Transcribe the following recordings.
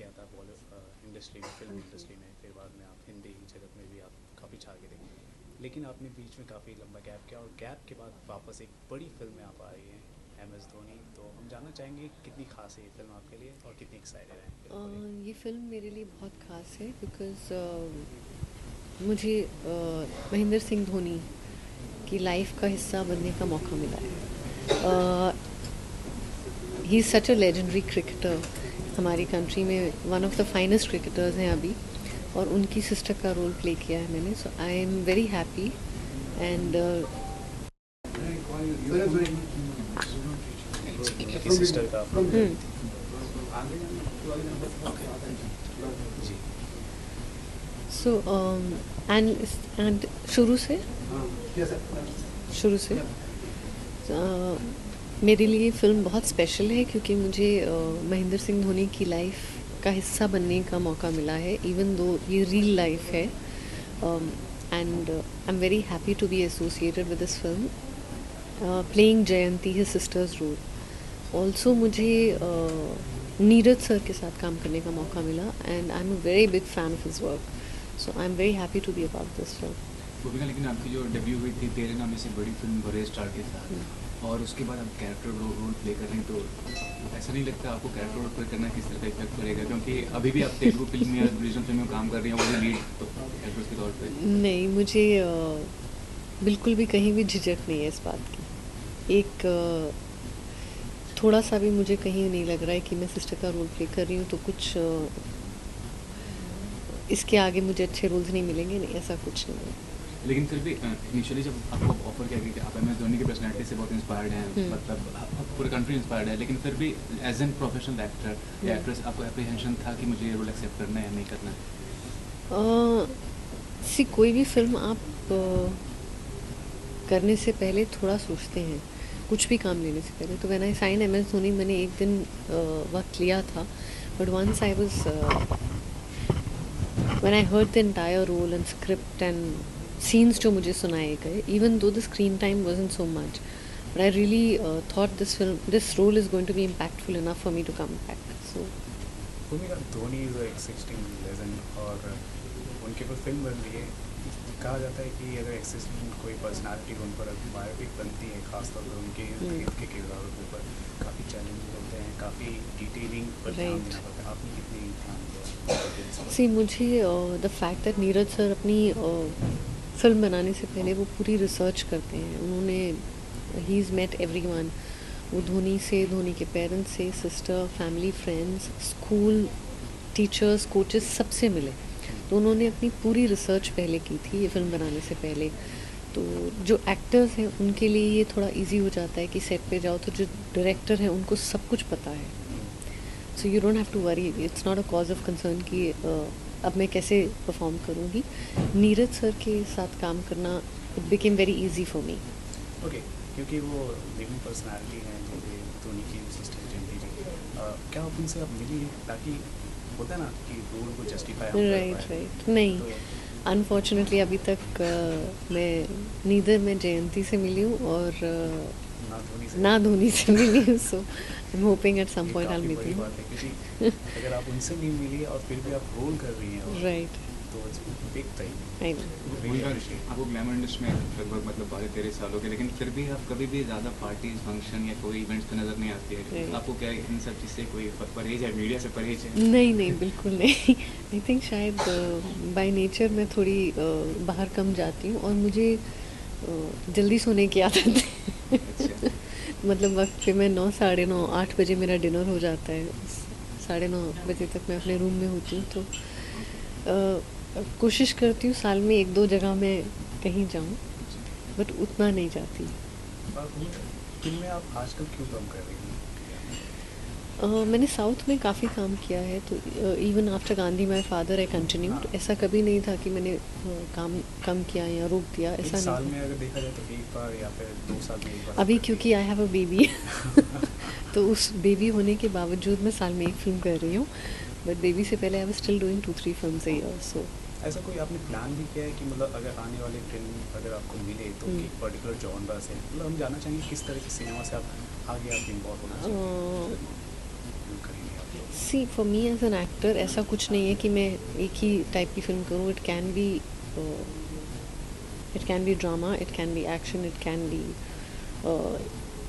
किया था इंडस्ट्री में, हाँ फिल्म जी। इंडस्ट्री में, फिर बाद में आप हिंदी जगत में भी आप काफ़ी छा गए थे। लेकिन आपने बीच में काफ़ी लंबा गैप किया और गैप के बाद वापस एक बड़ी फिल्म में आप आ रही हैं, एम एस धोनी। तो हम जानना चाहेंगे कितनी खास है ये फिल्म आपके लिए और कितनी एक्साइटेड हैं अ, फिल्म को लेकर। ये फ़िल्म मेरे लिए बहुत ख़ास है बिकॉज़ मुझे महेंद्र सिंह धोनी की लाइफ का हिस्सा बनने का मौका मिला है। He is such a legendary cricketer, हमारी कंट्री में one of the finest cricketers हैं अभी, और उनकी सिस्टर का रोल प्ले किया है मैंने, so I am very happy and उनकी सिस्टर का आप रोल कर रही थी। ओके। जी। सो एंड शुरू से मेरे लिए फ़िल्म बहुत स्पेशल है क्योंकि मुझे महेंद्र सिंह धोनी की लाइफ का हिस्सा बनने का मौका मिला है, इवन दो ये रियल लाइफ है, and I am very happy to be associated with this film, playing Jayanti his sisters role. Also मुझे नीरज सर के साथ काम करने का मौका मिला and I am a very big fan of his work, so I am very happy to be about this film. Bhumika, लेकिन आपकी जो डेब्यू हुई थी तेरे नाम से बड़ी फिल्म बड़े स्टार के साथ, और उसके बाद आप कैरेक्टर रोल प्ले कर रहे हैं, तो ऐसा नहीं लगता आपको कैरेक्टर रोल प्ले करना किस तरह का इफेक्ट पड़ेगा? क्योंकि अभी भी आप तेलुगु फिल्म में या रीजनल फिल्म में काम कर रही हैं, वो भी लीड एक्ट्रेस के तौर पे। नहीं, मुझे बिल्कुल भी कहीं भी झिझक नहीं है इस बात की। एक थोड़ा सा भी मुझे कहीं नहीं लग रहा है कि मैं सिस्टर का रोल प्ले कर रही हूँ तो कुछ इसके आगे मुझे अच्छे रोल्स नहीं मिलेंगे, नहीं ऐसा कुछ नहीं है। लेकिन फिर भी इनिशियली जब आपको ऑफर किया गया कि आप एम एस धोनी की पर्सनैलिटी से बहुत इंस्पायर्ड हैं, मतलब पूरे कंट्री इंस्पायर्ड है, लेकिन फिर भी एज एन प्रोफेशनल एक्टर या एक्ट्रेस आपको एप्रीहेंशन था कि मुझे ये रोल एक्सेप्ट करना है या नहीं करना है? सी कोई भी फिल्म आप करने से पहले थोड़ा सोचते हैं, कुछ भी काम लेने से पहले। तो when I sign M S Dhoni, मैंने एक दिन वक्त लिया था, but once I was when I heard the entire role and script and scenes जो मुझे सुनाए गए, even though the screen time wasn't so much, but I really thought this role is going to be impactful enough for me to come back. So Bhumika, Dhoni is एक 16 legend और उनके ऊपर film बन रही है। कहा जाता है कि अगर एक्सिस्टेंट कोई पर्सनालिटी उन पर बायोपिक बनती है, खासतौर पर उनके इर्द गिर्द के किरदारों के ऊपर काफ़ी चैलेंजेस होते हैं, काफ़ी डिटेलिंग पर ध्यान राइट, देना पड़ता है। आपने कितनी ध्यान दिया? सी मुझे the fact that Neeraj sir अपनी फिल्म बनाने से पहले वो पूरी रिसर्च करते हैं। उन्होंने ही इज़ मेट एवरीवन, वो धोनी से, धोनी के पेरेंट्स से, sister, family, friends, school teachers, coaches, सबसे मिले। तो उन्होंने अपनी पूरी रिसर्च पहले की थी ये फिल्म बनाने से पहले। तो जो एक्टर्स हैं उनके लिए ये थोड़ा इजी हो जाता है कि सेट पे जाओ तो जो डायरेक्टर है उनको सब कुछ पता है, so you don't have to worry, it's not a cause of concern कि अब मैं कैसे परफॉर्म करूँगी। नीरज सर के साथ काम करना it became very easy for me. Okay, क्योंकि वो लिविंग पर्सनालिटी हैं जैसे धोनी की सिस्टर जयंती जी। क्या आप उनसे आप मिली ताकि होता है ना कि रोल को जस्टिफाई हम कर राइट, पाए? राइट, नहीं, तो अनफॉर्चुनेटली अभी तक मैं नीदर मैं जयंती से मिली हूँ और ना धोनी से ना मिली। धोनी से मिली हूँ, so I am hoping at some ये पॉइंट आई काफ़ी विल बड़ी मीट बात है, क्योंकि अगर आप उनसे नहीं मिली और फिर भी आप रोल कर रही हैं यू। और राइट, तो it's big thing. I know. भूमिका, आपको ग्लैमर इंडस्ट्री में लगभग मतलब 12-13 सालों के, लेकिन फिर भी आप कभी भी ज़्यादा पार्टीज, फंक्शन या कोई इवेंट्स पे नज़र नहीं आती है। Right. आपको क्या इन सब चीज़ से कोई परहेज है, मीडिया से परहेज है? नहीं, नहीं, बिल्कुल नहीं। आई थिंक शायद बाय नेचर मैं थोड़ी बाहर कम जाती हूँ और मुझे जल्दी सोने की आदत है। अच्छा। मतलब वक्त पे मैं 9, साढ़े 9, 8 बजे मेरा डिनर हो जाता है। 9:30 बजे तक मैं अपने रूम में होती हूँ, तो कोशिश करती हूँ साल में 1-2 जगह मैं कहीं जाऊँ, बट उतना नहीं जाती। और फिल्म में आप आजकल क्यों कम कर रही हैं? मैंने साउथ में काफ़ी काम किया है, तो even after Gandhi my father I continued. ऐसा कभी नहीं था कि मैंने काम कम किया या रोक दिया, एक ऐसा साल नहीं में था। अगर देखा जाए तो एक बार या फिर 2 साल में एक बार अभी करती क्योंकि आई हैव अ बेबी तो उस बेबी होने के बावजूद मैं साल में एक फिल्म कर रही हूँ, बट बेबी से पहले I was still doing 2-3 films a year. So ऐसा कोई आपने प्लान भी किया है कि मतलब अगर आने वाले फिल्म अगर आपको मिले तो एक पर्टिकुलर जॉनरा से, मतलब हम जानना चाहेंगे किस तरह की सिनेमा से आप आगे आप इन्वॉल्व होना चाहेंगे, फिल्म करेंगे आप? See for me as an actor ऐसा कुछ नहीं है कि मैं एक ही टाइप की फिल्म करूँ. It can be drama, it can be action, it can be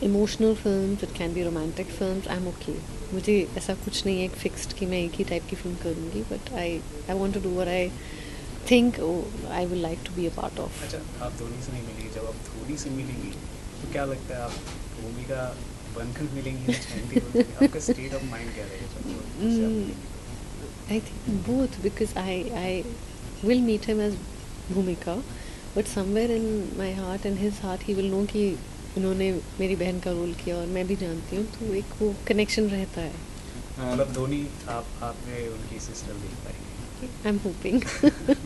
emotional films, it can be romantic films. I am okay. मुझे ऐसा कुछ नहीं है फिक्स्ड कि मैं एक ही टाइप की फिल्म करूँगी. But I want to do what I think I will like to be a part of. अच्छा, आप धोनी से नहीं मिली, जब आप धोनी से मिलेंगी तो क्या लगता है आप भूमिका बनकर मिलेंगी या चैंटी बनकर? आपका स्टेट ऑफ माइंड क्या रहेगा जब उससे आप मिलेंगी? I think both, because I will meet him as Bhumika, but somewhere in my heart and his heart he will know कि इन्होंने मेरी बहन का रोल किया और मैं भी जानती हूँ, तो एक वो कनेक्शन रहता है. मतलब धोनी आपने उनकी सिस्टर देख पाएंगे. आई एम होपिंग.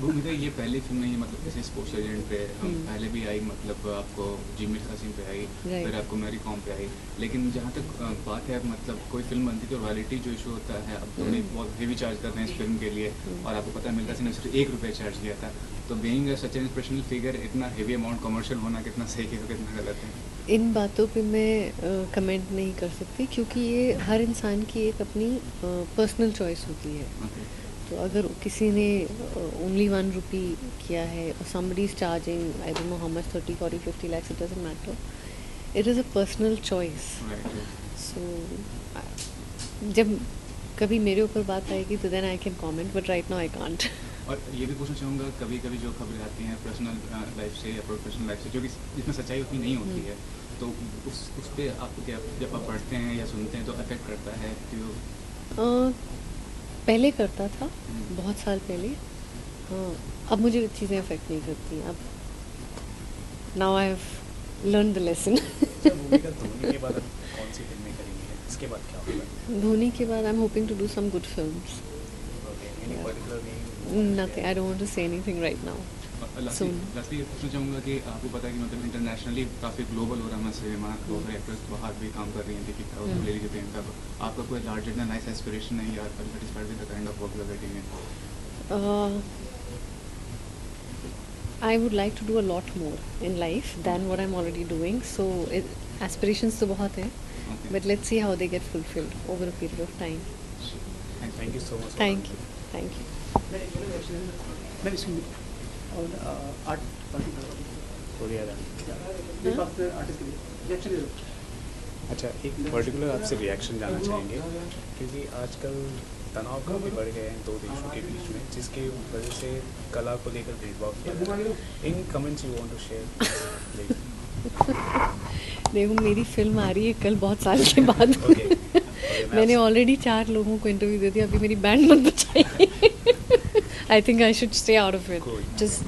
भूमिका ये पहली फिल्म नहीं है, मतलब जैसे स्पोर्ट्स एजेंट पे पहले भी आई, मतलब आपको जिमी खासिम पे आई, फिर आपको मैरी कॉम पे आई. लेकिन जहाँ तक बात है, मतलब कोई फिल्म बनती है तो रॉयल्टी जो इशू होता है, अब धोनी बहुत हेवी चार्ज कर रहे हैं इस फिल्म के लिए, और आपको पता है मिल्खा सिंह ने सिर्फ ₹1 चार्ज किया था. तो being such an inspirational figure, इतना हेवी अमाउंट कमर्शियल होना कितना सही है, कितना गलत है? इन बातों पे मैं कमेंट नहीं कर सकती, क्योंकि ये हर इंसान की एक अपनी पर्सनल चॉइस होती है. तो अगर किसी ने ओनली ₹1 किया है और somebody is charging I don't know how much, 30, 40, 50 lakhs, it doesn't matter. It is a personal choice. So जब कभी मेरे ऊपर बात आएगी तो then I can comment, but right now I can't. और ये भी पूछना चाहूँगा, कभी कभी जो खबरें आती हैं पर्सनल लाइफ से या प्रोफेशनल लाइफ से, जो कि जिसमें सच्चाई उतनी नहीं होती है, तो उस पे आपको क्या, जब आप पढ़ते हैं या सुनते हैं तो अफेक्ट करता है कि पहले करता था, बहुत साल पहले. हाँ, अब मुझे चीज़ें अफेक्ट नहीं करती. अब now I have learn the lesson. अच्छा, भूमिका धोनी के बाद आप कौन सी फिल्में करेंगी? इसके बाद क्या होगा? धोनी के बाद I am hoping to do some good films. Okay, any particular name? Nothing. I don't want to say anything right now. Soon. Lastly पूछना चाहूँगा कि आपको पता है कि मतलब इंटरनेशनली काफ़ी ग्लोबल हो रहा है सिनेमा, बहुत सारे एक्टर्स बाहर भी काम कर रही हैं, दीपिका और ले लीजिए प्रियंका. आपका कोई लार्जर देन लाइफ एस्पिरेशन है, या are you satisfied with the kind of work you are getting in? I would like to do a lot more in life than what I'm already doing. So aspirations तो बहुत हैं, but let's see how they get fulfilled over a period of time. Thank you so much. Thank you. Thank you. अच्छा, एक particular आपसे reaction जानना चाहेंगे, क्योंकि आजकल तनाव काफ़ी बढ़ गए हैं दो देशों के बीच में, जिसके वजह से कला को लेकर भेदभाव किया जा रहा है. In comments you want to share? देखो, मेरी फिल्म आ रही है कल, बहुत साल के बाद. मैंने ऑलरेडी 4 लोगों को इंटरव्यू दे दिया. अभी मेरी बैंड मत बचाइए. I think I should stay out of it. Cool. Just